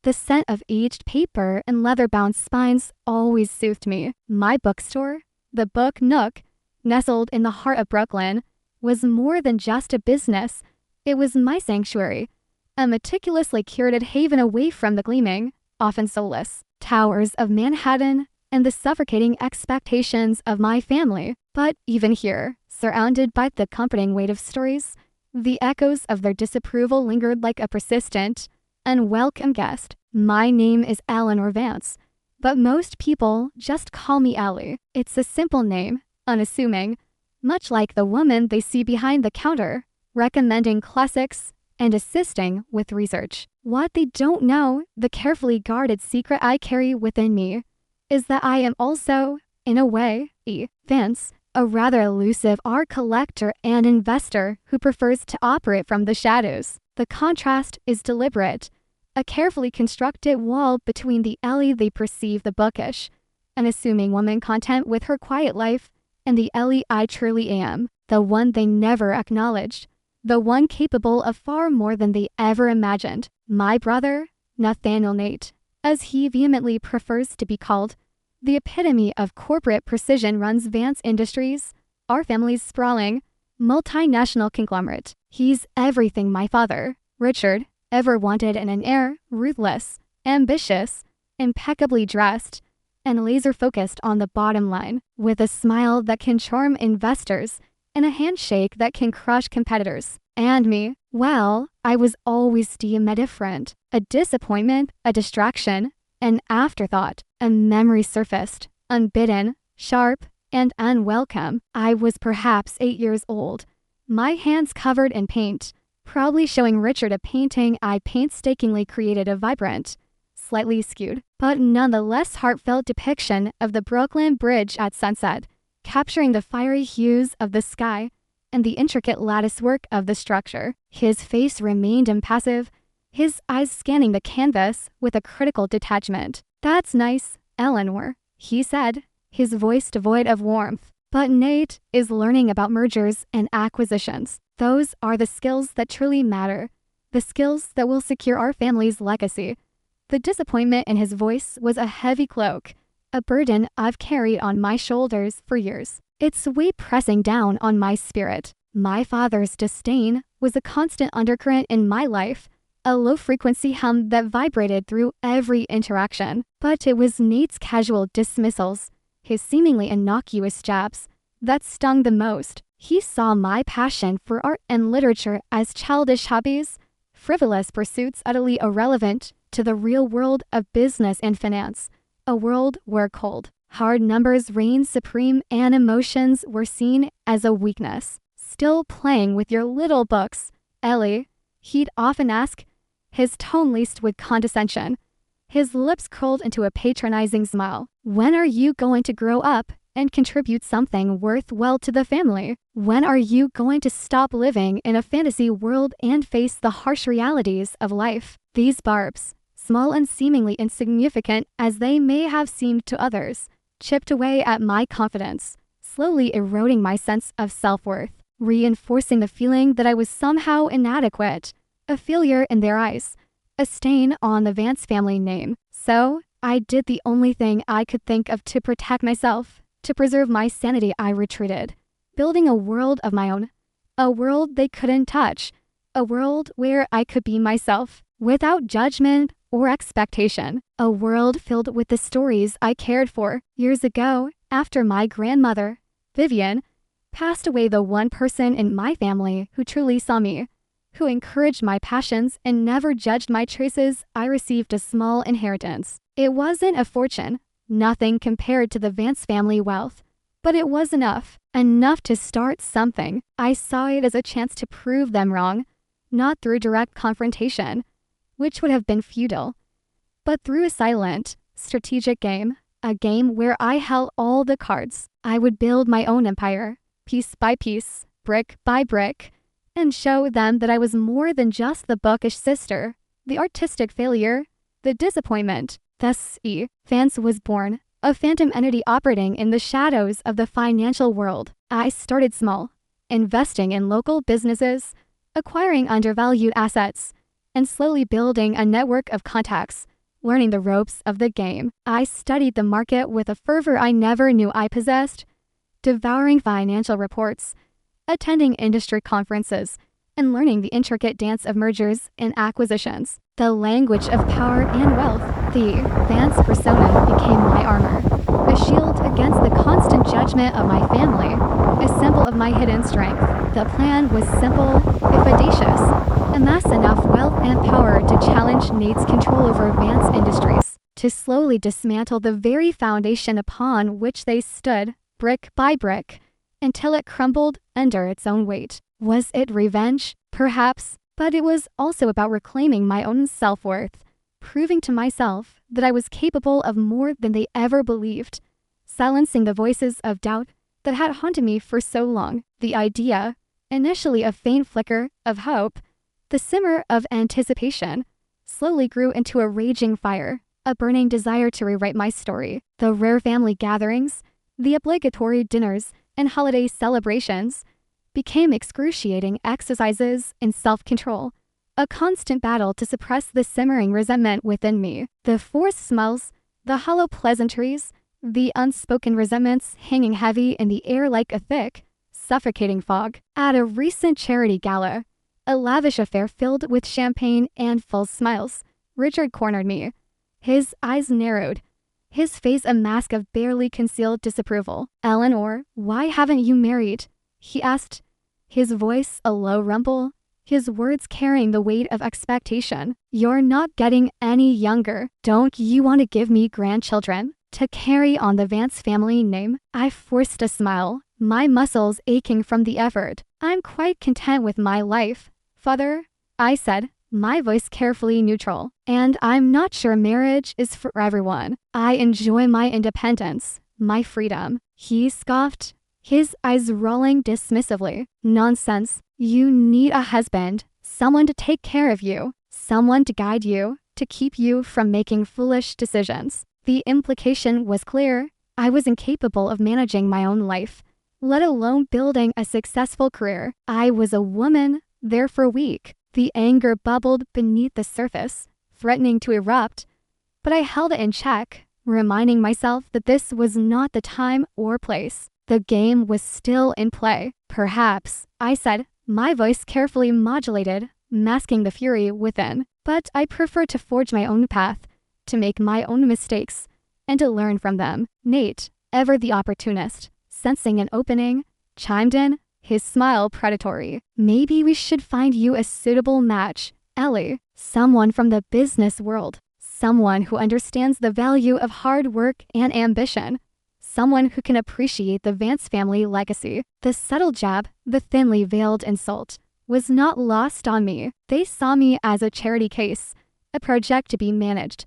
The scent of aged paper and leather-bound spines always soothed me. My bookstore, the Book Nook, nestled in the heart of Brooklyn, was more than just a business. It was my sanctuary, a meticulously curated haven away from the gleaming, often soulless, towers of Manhattan and the suffocating expectations of my family. But even here, surrounded by the comforting weight of stories, the echoes of their disapproval lingered like a persistent, unwelcome guest. My name is Eleanor Vance, but most people just call me Allie. It's a simple name, unassuming, much like the woman they see behind the counter, recommending classics and assisting with research. What they don't know, the carefully guarded secret I carry within me, is that I am also, in a way, Vance, a rather elusive art collector and investor who prefers to operate from the shadows. The contrast is deliberate, a carefully constructed wall between the Ellie they perceive the bookish, unassuming woman content with her quiet life, and the Ellie I truly am, the one they never acknowledged, the one capable of far more than they ever imagined. My brother, Nathaniel Nate, as he vehemently prefers to be called, the epitome of corporate precision, runs Vance Industries, our family's sprawling, multinational conglomerate. He's everything my father, Richard, ever wanted in an heir: ruthless, ambitious, impeccably dressed, and laser-focused on the bottom line, with a smile that can charm investors and a handshake that can crush competitors. And me, well, I was always different. A disappointment, a distraction, an afterthought. A memory surfaced, unbidden, sharp, and unwelcome. I was perhaps 8 years old, my hands covered in paint, proudly showing Richard a painting I painstakingly created, a vibrant, slightly skewed, but nonetheless heartfelt depiction of the Brooklyn Bridge at sunset, capturing the fiery hues of the sky and the intricate latticework of the structure. His face remained impassive, his eyes scanning the canvas with a critical detachment. "That's nice, Eleanor," he said, his voice devoid of warmth. "But Nate is learning about mergers and acquisitions. Those are the skills that truly matter, the skills that will secure our family's legacy." The disappointment in his voice was a heavy cloak, a burden I've carried on my shoulders for years. Its weight pressing down on my spirit. My father's disdain was a constant undercurrent in my life, a low-frequency hum that vibrated through every interaction. But it was Nate's casual dismissals, his seemingly innocuous jabs, that stung the most. He saw my passion for art and literature as childish hobbies, frivolous pursuits utterly irrelevant to the real world of business and finance, a world where cold, hard numbers reigned supreme and emotions were seen as a weakness. "Still playing with your little books, Ellie?" he'd often ask, his tone laced with condescension, his lips curled into a patronizing smile. "When are you going to grow up and contribute something worthwhile to the family? When are you going to stop living in a fantasy world and face the harsh realities of life?" These barbs, small and seemingly insignificant as they may have seemed to others, chipped away at my confidence, slowly eroding my sense of self-worth, reinforcing the feeling that I was somehow inadequate, a failure in their eyes, a stain on the Vance family name. So, I did the only thing I could think of to protect myself, to preserve my sanity. I retreated, building a world of my own, a world they couldn't touch, a world where I could be myself, without judgment or expectation, a world filled with the stories I cared for. Years ago, after my grandmother, Vivian, passed away, the one person in my family who truly saw me, who encouraged my passions and never judged my choices, I received a small inheritance. It wasn't a fortune, nothing compared to the Vance family wealth, but it was enough to start something. I saw it as a chance to prove them wrong, not through direct confrontation, which would have been futile, but through a silent, strategic game, a game where I held all the cards. I would build my own empire, piece by piece, brick by brick, and show them that I was more than just the bookish sister, the artistic failure, the disappointment. Thus, Vance was born, a phantom entity operating in the shadows of the financial world. I started small, investing in local businesses, acquiring undervalued assets, and slowly building a network of contacts, learning the ropes of the game. I studied the market with a fervor I never knew I possessed, devouring financial reports, attending industry conferences, and learning the intricate dance of mergers and acquisitions. The language of power and wealth, the Vance persona, became my armor, a shield against the constant judgment of my family, a symbol of my hidden strength. The plan was simple, if audacious: amass enough wealth and power to challenge Nate's control over Vance Industries, to slowly dismantle the very foundation upon which they stood, brick by brick, until it crumbled under its own weight. Was it revenge? Perhaps, but it was also about reclaiming my own self-worth, proving to myself that I was capable of more than they ever believed, silencing the voices of doubt that had haunted me for so long. The idea, initially a faint flicker of hope, the simmer of anticipation, slowly grew into a raging fire, a burning desire to rewrite my story. The rare family gatherings, the obligatory dinners and holiday celebrations became excruciating exercises in self-control, a constant battle to suppress the simmering resentment within me. The forced smells, the hollow pleasantries, the unspoken resentments hanging heavy in the air like a thick, suffocating fog. At a recent charity gala, a lavish affair filled with champagne and false smiles, Richard cornered me. His eyes narrowed, his face a mask of barely concealed disapproval. "Eleanor, why haven't you married?" he asked, his voice a low rumble, his words carrying the weight of expectation. "You're not getting any younger. Don't you want to give me grandchildren to carry on the Vance family name?" I forced a smile, my muscles aching from the effort. "I'm quite content with my life, Father," I said, my voice carefully neutral. "And I'm not sure marriage is for everyone. I enjoy my independence, my freedom." He scoffed, his eyes rolling dismissively. "Nonsense. You need a husband, someone to take care of you, someone to guide you, to keep you from making foolish decisions." The implication was clear. I was incapable of managing my own life, let alone building a successful career. I was a woman, therefore weak. The anger bubbled beneath the surface, threatening to erupt, but I held it in check, reminding myself that this was not the time or place. The game was still in play. "Perhaps," I said, my voice carefully modulated, masking the fury within. "But I prefer to forge my own path, to make my own mistakes, and to learn from them." Nate, ever the opportunist, sensing an opening, chimed in, his smile predatory. "Maybe we should find you a suitable match, Ellie. Someone from the business world. Someone who understands the value of hard work and ambition. Someone who can appreciate the Vance family legacy." The subtle jab, the thinly veiled insult, was not lost on me. They saw me as a charity case, a project to be managed,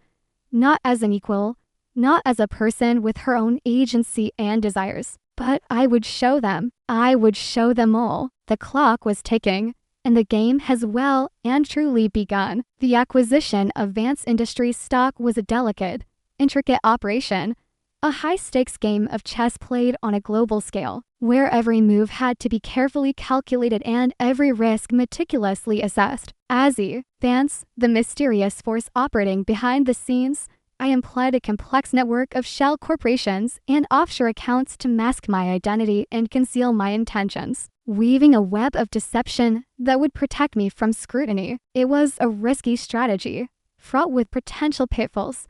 not as an equal, not as a person with her own agency and desires. But I would show them. I would show them all. The clock was ticking, and the game has well and truly begun. The acquisition of Vance Industries stock was a delicate, intricate operation, a high-stakes game of chess played on a global scale, where every move had to be carefully calculated and every risk meticulously assessed. As Vance, the mysterious force operating behind the scenes, I employed a complex network of shell corporations and offshore accounts to mask my identity and conceal my intentions, weaving a web of deception that would protect me from scrutiny. It was a risky strategy, fraught with potential pitfalls,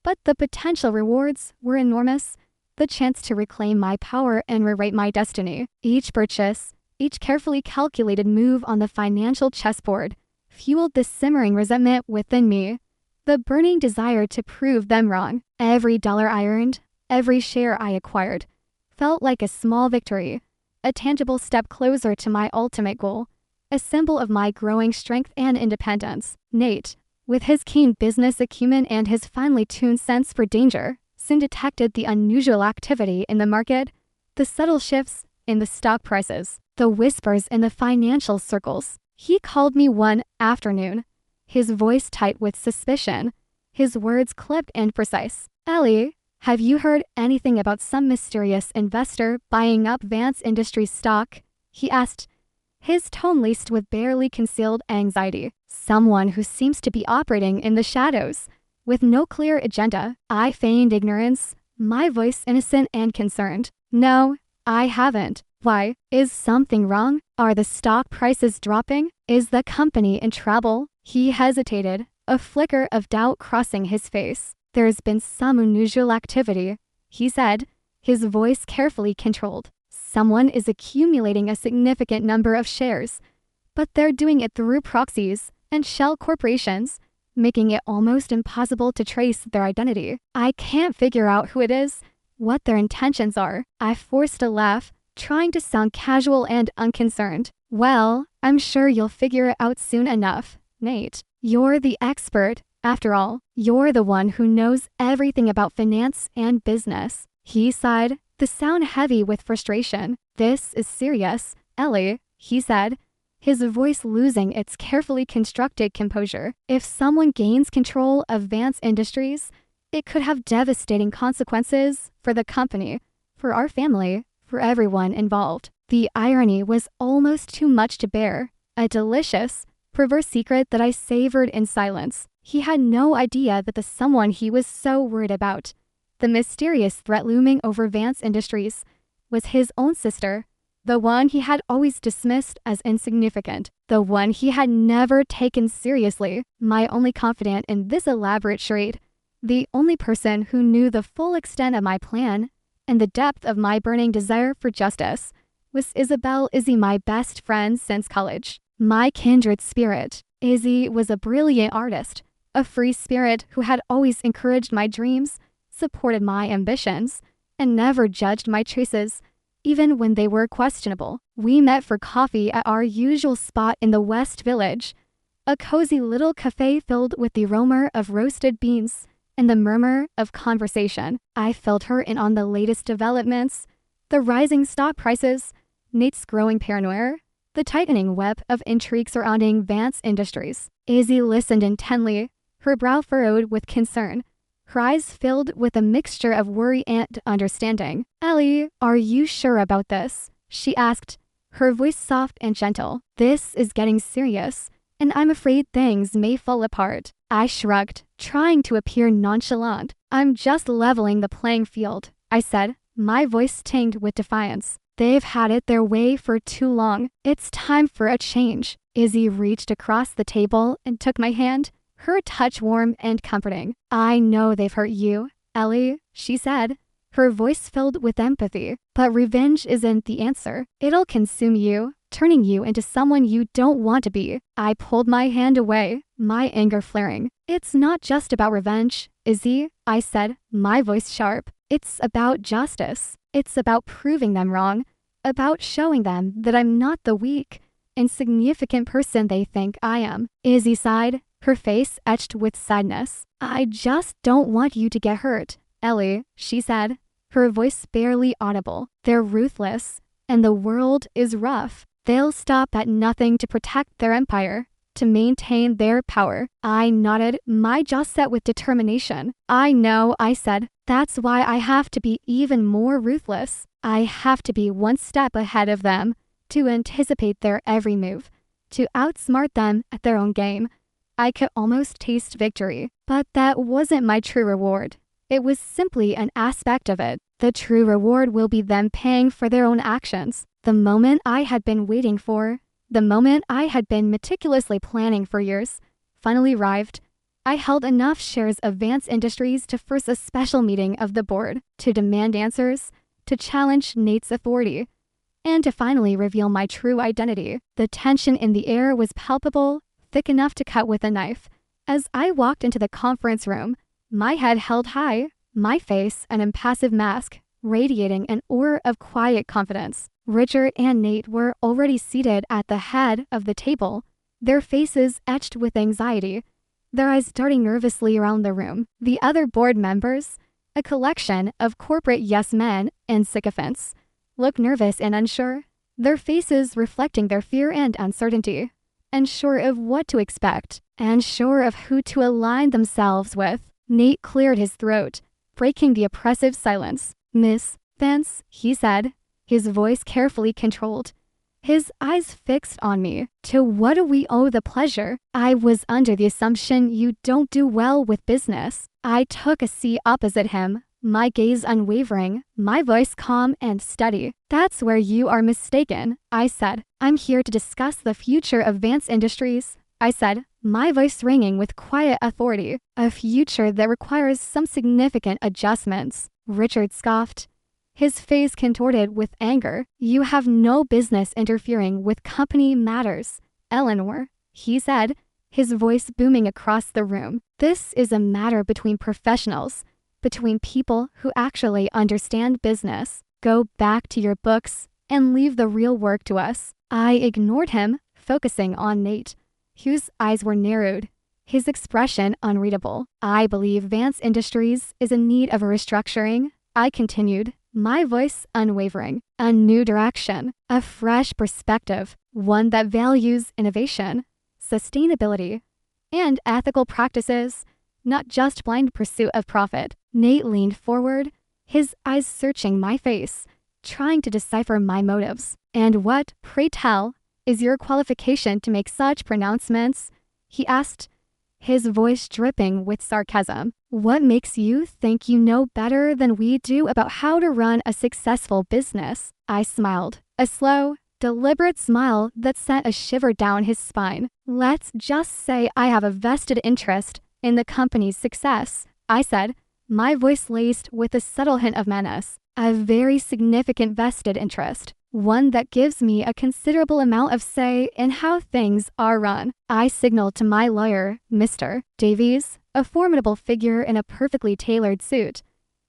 but the potential rewards were enormous. The chance to reclaim my power and rewrite my destiny. Each purchase, each carefully calculated move on the financial chessboard, fueled the simmering resentment within me, the burning desire to prove them wrong. Every dollar I earned, every share I acquired, felt like a small victory, a tangible step closer to my ultimate goal, a symbol of my growing strength and independence. Nate, with his keen business acumen and his finely tuned sense for danger, soon detected the unusual activity in the market, the subtle shifts in the stock prices, the whispers in the financial circles. He called me one afternoon, his voice tight with suspicion, his words clipped and precise. "Ellie, have you heard anything about some mysterious investor buying up Vance Industries stock?" he asked, his tone laced with barely concealed anxiety. "Someone who seems to be operating in the shadows, with no clear agenda. I feigned ignorance, my voice innocent and concerned. No, I haven't. Why? Is something wrong? Are the stock prices dropping? Is the company in trouble? He hesitated, a flicker of doubt crossing his face. There's been some unusual activity, he said, his voice carefully controlled. Someone is accumulating a significant number of shares, but they're doing it through proxies and shell corporations, making it almost impossible to trace their identity. I can't figure out who it is, what their intentions are. I forced a laugh, trying to sound casual and unconcerned. Well, I'm sure you'll figure it out soon enough, Nate. You're the expert. After all, you're the one who knows everything about finance and business. He sighed, the sound heavy with frustration. This is serious, Ellie, he said, his voice losing its carefully constructed composure. If someone gains control of Vance Industries, it could have devastating consequences for the company, for our family, for everyone involved. The irony was almost too much to bear, a delicious, perverse secret that I savored in silence. He had no idea that the someone he was so worried about, the mysterious threat looming over Vance Industries, was his own sister, the one he had always dismissed as insignificant, the one he had never taken seriously, my only confidant in this elaborate charade, the only person who knew the full extent of my plan and the depth of my burning desire for justice, was Izzy, my best friend since college. My kindred spirit. Izzy was a brilliant artist, a free spirit who had always encouraged my dreams, supported my ambitions, and never judged my choices, even when they were questionable. We met for coffee at our usual spot in the West Village, a cozy little cafe filled with the aroma of roasted beans and the murmur of conversation. I filled her in on the latest developments, the rising stock prices, Nate's growing paranoia, the tightening web of intrigue surrounding Vance Industries. Izzy listened intently, her brow furrowed with concern, her eyes filled with a mixture of worry and understanding. Ellie, are you sure about this? She asked, her voice soft and gentle. This is getting serious, and I'm afraid things may fall apart. I shrugged, trying to appear nonchalant. I'm just leveling the playing field, I said, my voice tinged with defiance. They've had it their way for too long. It's time for a change. Izzy reached across the table and took my hand, her touch warm and comforting. I know they've hurt you, Ellie, she said, her voice filled with empathy. But revenge isn't the answer. It'll consume you, turning you into someone you don't want to be. I pulled my hand away, my anger flaring. It's not just about revenge, Izzy, I said, my voice sharp. It's about justice. It's about proving them wrong, about showing them that I'm not the weak, insignificant person they think I am. Izzy sighed, her face etched with sadness. I just don't want you to get hurt, Ellie, she said, her voice barely audible. They're ruthless, and the world is rough. They'll stop at nothing to protect their empire, to maintain their power. I nodded, my jaw set with determination. I know, I said. That's why I have to be even more ruthless. I have to be one step ahead of them, to anticipate their every move, to outsmart them at their own game. I could almost taste victory, but that wasn't my true reward. It was simply an aspect of it. The true reward will be them paying for their own actions. The moment I had been waiting for, the moment I had been meticulously planning for years, finally arrived. I held enough shares of Vance Industries to force a special meeting of the board, to demand answers, to challenge Nate's authority, and to finally reveal my true identity. The tension in the air was palpable, thick enough to cut with a knife. As I walked into the conference room, my head held high, my face an impassive mask, radiating an aura of quiet confidence. Richard and Nate were already seated at the head of the table, their faces etched with anxiety, their eyes darting nervously around the room. The other board members, a collection of corporate yes-men and sycophants, looked nervous and unsure, their faces reflecting their fear and uncertainty, unsure of what to expect, unsure of who to align themselves with. Nate cleared his throat, breaking the oppressive silence. Miss Vance, he said, his voice carefully controlled, his eyes fixed on me. To what do we owe the pleasure? I was under the assumption you don't do well with business. I took a seat opposite him, my gaze unwavering, my voice calm and steady. That's where you are mistaken, I said. I'm here to discuss the future of Vance Industries, I said, my voice ringing with quiet authority. A future that requires some significant adjustments. Richard scoffed, his face contorted with anger. You have no business interfering with company matters, Eleanor, he said, his voice booming across the room. This is a matter between professionals, between people who actually understand business. Go back to your books and leave the real work to us. I ignored him, focusing on Nate, whose eyes were narrowed, his expression unreadable. I believe Vance Industries is in need of a restructuring, I continued, my voice unwavering. A new direction, a fresh perspective, one that values innovation, sustainability, and ethical practices, not just blind pursuit of profit. Nate leaned forward, his eyes searching my face, trying to decipher my motives. And what, pray tell, is your qualification to make such pronouncements? He asked, his voice dripping with sarcasm. What makes you think you know better than we do about how to run a successful business? I smiled, a slow, deliberate smile that sent a shiver down his spine. Let's just say I have a vested interest in the company's success, I said, my voice laced with a subtle hint of menace. A very significant vested interest, one that gives me a considerable amount of say in how things are run. I signaled to my lawyer, Mr. Davies, a formidable figure in a perfectly tailored suit,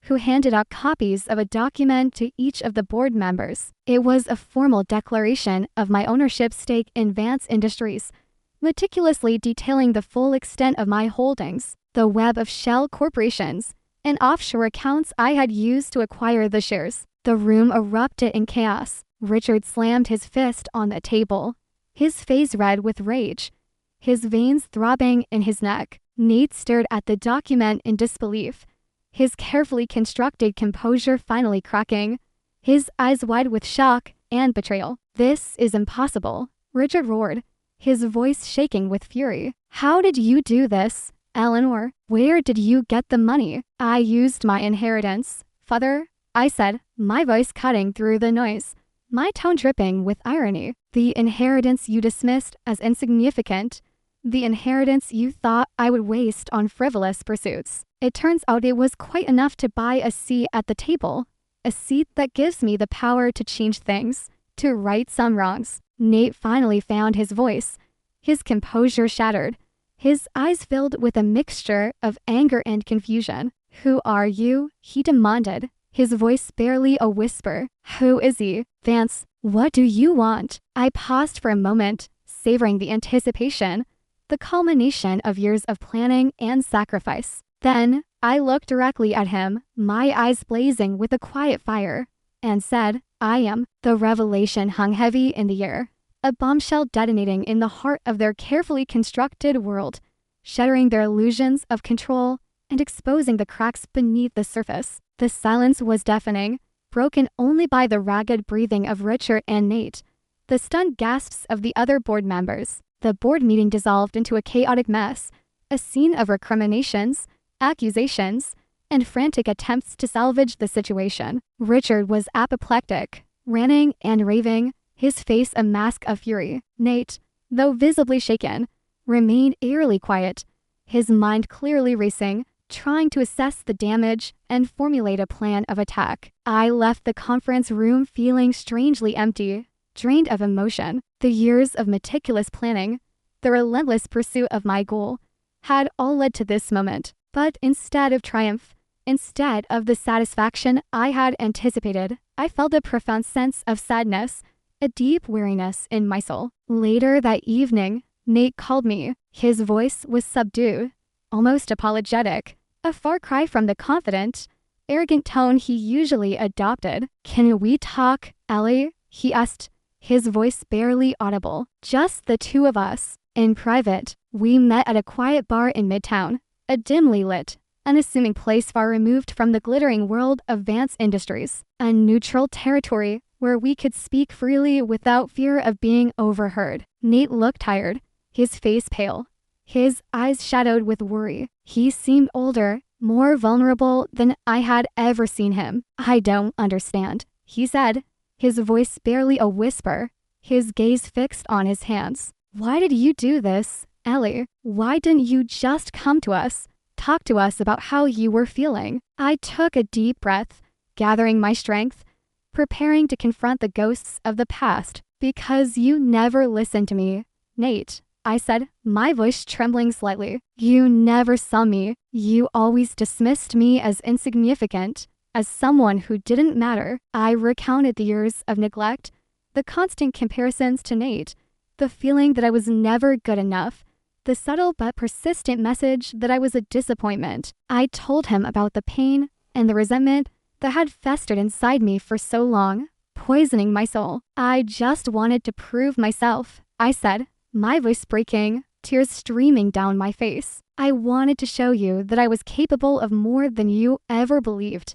who handed out copies of a document to each of the board members. It was a formal declaration of my ownership stake in Vance Industries, meticulously detailing the full extent of my holdings, the web of shell corporations, and offshore accounts I had used to acquire the shares. The room erupted in chaos. Richard slammed his fist on the table, his face red with rage, his veins throbbing in his neck. Nate stared at the document in disbelief, his carefully constructed composure finally cracking, his eyes wide with shock and betrayal. This is impossible, Richard roared, his voice shaking with fury. How did you do this, Eleanor? Where did you get the money? I used my inheritance, father, I said, my voice cutting through the noise, my tone dripping with irony. The inheritance you dismissed as insignificant, the inheritance you thought I would waste on frivolous pursuits. It turns out it was quite enough to buy a seat at the table, a seat that gives me the power to change things, to right some wrongs. Nate finally found his voice, his composure shattered, his eyes filled with a mixture of anger and confusion. Who are you? He demanded, his voice barely a whisper. Who is he? Vance, what do you want? I paused for a moment, savoring the anticipation, the culmination of years of planning and sacrifice. Then, I looked directly at him, my eyes blazing with a quiet fire, and said, I am. The revelation hung heavy in the air, a bombshell detonating in the heart of their carefully constructed world, shattering their illusions of control and exposing the cracks beneath the surface. The silence was deafening, broken only by the ragged breathing of Richard and Nate, the stunned gasps of the other board members. The board meeting dissolved into a chaotic mess, a scene of recriminations, accusations, and frantic attempts to salvage the situation. Richard was apoplectic, ranting and raving, his face a mask of fury. Nate, though visibly shaken, remained eerily quiet, his mind clearly racing, trying to assess the damage and formulate a plan of attack. I left the conference room feeling strangely empty, drained of emotion. The years of meticulous planning, the relentless pursuit of my goal, had all led to this moment. But instead of triumph, instead of the satisfaction I had anticipated, I felt a profound sense of sadness, a deep weariness in my soul. Later that evening, Nate called me. His voice was subdued, almost apologetic, a far cry from the confident, arrogant tone he usually adopted. Can we talk, Ellie? He asked, his voice barely audible. Just the two of us. In private, we met at a quiet bar in Midtown, a dimly lit, unassuming place far removed from the glittering world of Vance Industries, a neutral territory where we could speak freely without fear of being overheard. Nate looked tired, his face pale, his eyes shadowed with worry. He seemed older, more vulnerable than I had ever seen him. "I don't understand," he said, his voice barely a whisper, his gaze fixed on his hands. "Why did you do this, Ellie? Why didn't you just come to us, talk to us about how you were feeling?" I took a deep breath, gathering my strength, preparing to confront the ghosts of the past. "Because you never listened to me, Nate," I said, my voice trembling slightly. "You never saw me. You always dismissed me as insignificant, as someone who didn't matter." I recounted the years of neglect, the constant comparisons to Nate, the feeling that I was never good enough, the subtle but persistent message that I was a disappointment. I told him about the pain and the resentment that had festered inside me for so long, poisoning my soul. "I just wanted to prove myself," I said, my voice breaking, tears streaming down my face. "I wanted to show you that I was capable of more than you ever believed,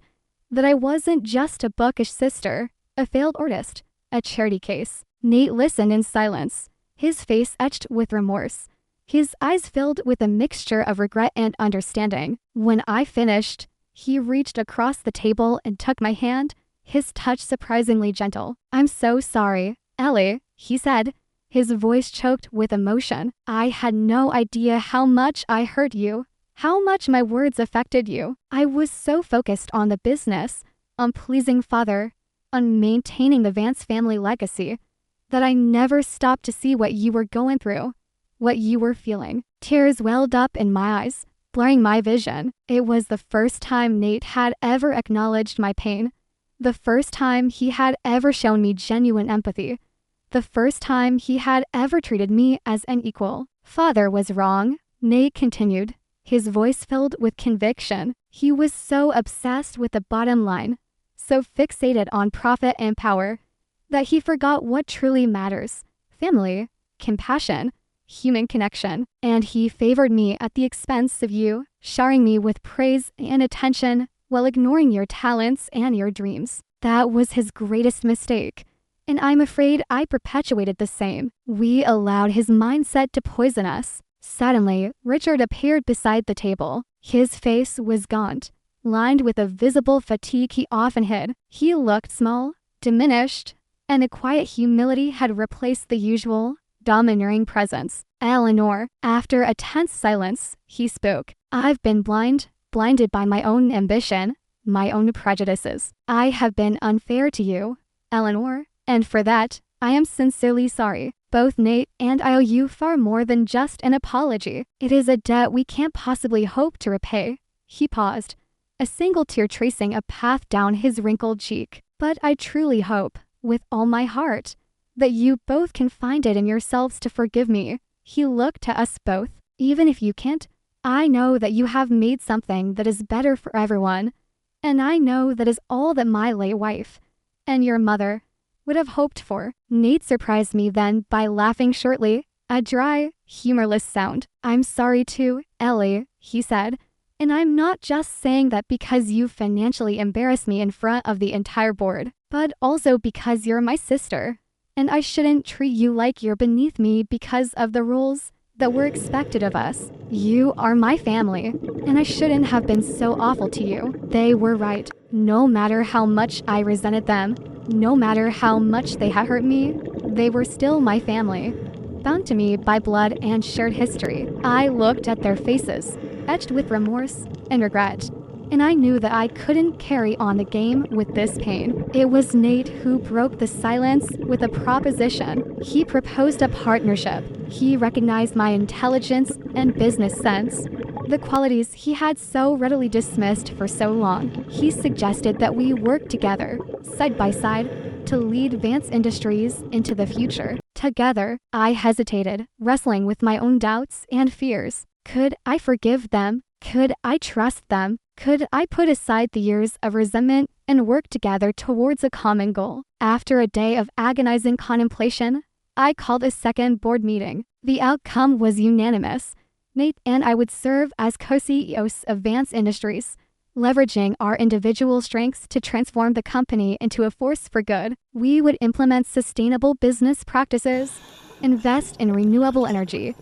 that I wasn't just a bookish sister, a failed artist, a charity case." Nate listened in silence, his face etched with remorse, his eyes filled with a mixture of regret and understanding. When I finished, he reached across the table and took my hand, his touch surprisingly gentle. "I'm so sorry, Ellie," he said, his voice choked with emotion. "I had no idea how much I hurt you, how much my words affected you. I was so focused on the business, on pleasing father, on maintaining the Vance family legacy, that I never stopped to see what you were going through, what you were feeling." Tears welled up in my eyes, blurring my vision. It was the first time Nate had ever acknowledged my pain, the first time he had ever shown me genuine empathy, the first time he had ever treated me as an equal. "Father was wrong," Nate continued, his voice filled with conviction. "He was so obsessed with the bottom line, so fixated on profit and power, that he forgot what truly matters: family, compassion, human connection. And he favored me at the expense of you, showering me with praise and attention while ignoring your talents and your dreams. That was his greatest mistake, and I'm afraid I perpetuated the same. We allowed his mindset to poison us." Suddenly, Richard appeared beside the table. His face was gaunt, lined with a visible fatigue he often hid. He looked small, diminished, and a quiet humility had replaced the usual, domineering presence. "Eleanor," after a tense silence, he spoke. "I've been blinded by my own ambition, my own prejudices. I have been unfair to you, Eleanor, and for that, I am sincerely sorry. Both Nate and I owe you far more than just an apology. It is a debt we can't possibly hope to repay." He paused, a single tear tracing a path down his wrinkled cheek. "But I truly hope, with all my heart, that you both can find it in yourselves to forgive me." He looked to us both. "Even if you can't, I know that you have made something that is better for everyone, and I know that is all that my late wife and your mother would have hoped for." Nate surprised me then by laughing shortly, a dry, humorless sound. "I'm sorry too, Ellie," he said, "and I'm not just saying that because you financially embarrassed me in front of the entire board, but also because you're my sister, and I shouldn't treat you like you're beneath me because of the rules that were expected of us. You are my family, and I shouldn't have been so awful to you." They were right. No matter how much I resented them, no matter how much they had hurt me, they were still my family, bound to me by blood and shared history. I looked at their faces, etched with remorse and regret, and I knew that I couldn't carry on the game with this pain. It was Nate who broke the silence with a proposition. He proposed a partnership. He recognized my intelligence and business sense, the qualities he had so readily dismissed for so long. He suggested that we work together, side by side, to lead Vance Industries into the future. Together, I hesitated, wrestling with my own doubts and fears. Could I forgive them? Could I trust them? Could I put aside the years of resentment and work together towards a common goal? After a day of agonizing contemplation, I called a second board meeting. The outcome was unanimous. Nate and I would serve as co-CEOs of Vance Industries, leveraging our individual strengths to transform the company into a force for good. We would implement sustainable business practices, invest in renewable energy,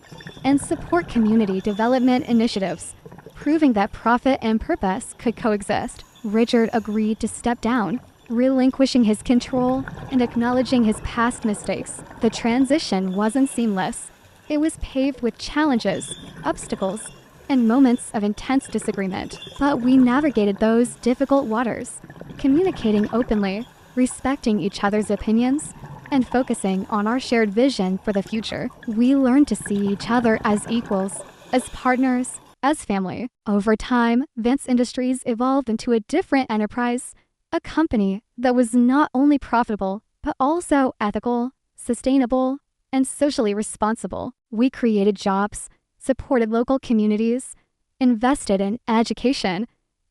and support community development initiatives, proving that profit and purpose could coexist. Richard agreed to step down, relinquishing his control and acknowledging his past mistakes. The transition wasn't seamless. It was paved with challenges, obstacles, and moments of intense disagreement. But we navigated those difficult waters, communicating openly, respecting each other's opinions, and focusing on our shared vision for the future. We learned to see each other as equals, as partners, as family. Over time, Vance Industries evolved into a different enterprise, a company that was not only profitable, but also ethical, sustainable, and socially responsible. We created jobs, supported local communities, invested in education,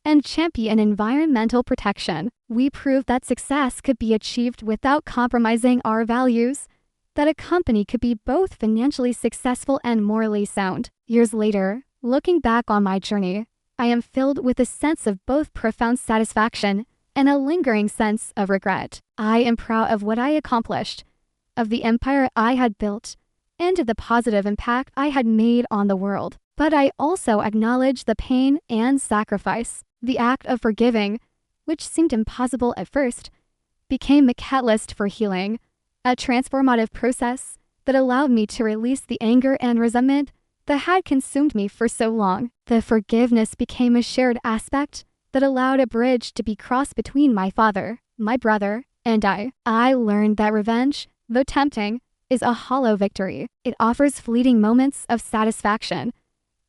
and championed environmental protection. We proved that success could be achieved without compromising our values, that a company could be both financially successful and morally sound. Years later, looking back on my journey, I am filled with a sense of both profound satisfaction and a lingering sense of regret. I am proud of what I accomplished, of the empire I had built, and of the positive impact I had made on the world. But I also acknowledge the pain and sacrifice. The act of forgiving, which seemed impossible at first, became a catalyst for healing, a transformative process that allowed me to release the anger and resentment that had consumed me for so long. The forgiveness became a shared aspect that allowed a bridge to be crossed between my father, my brother, and I. I learned that revenge, though tempting, is a hollow victory. It offers fleeting moments of satisfaction,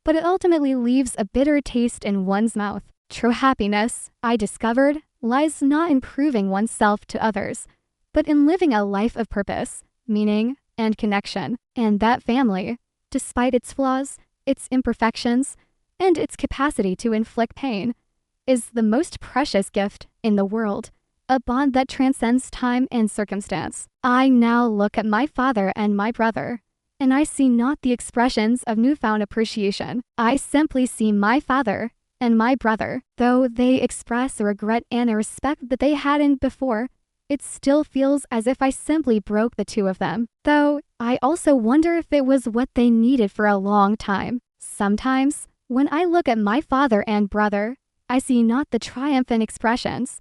but it ultimately leaves a bitter taste in one's mouth. True happiness, I discovered, lies not in proving oneself to others, but in living a life of purpose, meaning, and connection. And that family, despite its flaws, its imperfections, and its capacity to inflict pain, is the most precious gift in the world, a bond that transcends time and circumstance. I now look at my father and my brother, and I see not the expressions of newfound appreciation. I simply see my father and my brother. Though they express a regret and a respect that they hadn't before, it still feels as if I simply broke the two of them. Though I also wonder if it was what they needed for a long time. Sometimes, when I look at my father and brother, I see not the triumphant expressions,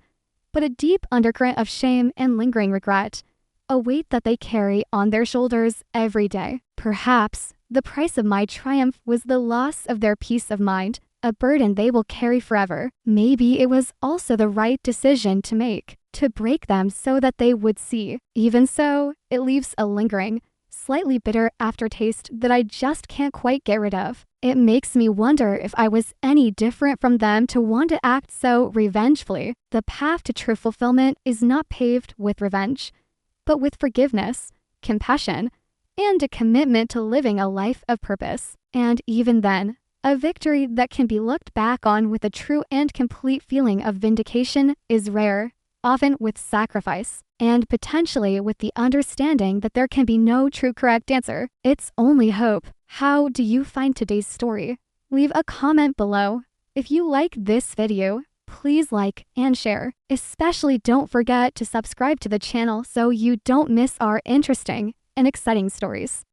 but a deep undercurrent of shame and lingering regret, a weight that they carry on their shoulders every day. Perhaps the price of my triumph was the loss of their peace of mind, a burden they will carry forever. Maybe it was also the right decision to make, to break them so that they would see. Even so, it leaves a lingering, slightly bitter aftertaste that I just can't quite get rid of. It makes me wonder if I was any different from them to want to act so revengefully. The path to true fulfillment is not paved with revenge, but with forgiveness, compassion, and a commitment to living a life of purpose. And even then, a victory that can be looked back on with a true and complete feeling of vindication is rare, often with sacrifice, and potentially with the understanding that there can be no true correct answer. It's only hope. How do you find today's story? Leave a comment below. If you like this video, please like and share. Especially don't forget to subscribe to the channel so you don't miss our interesting and exciting stories.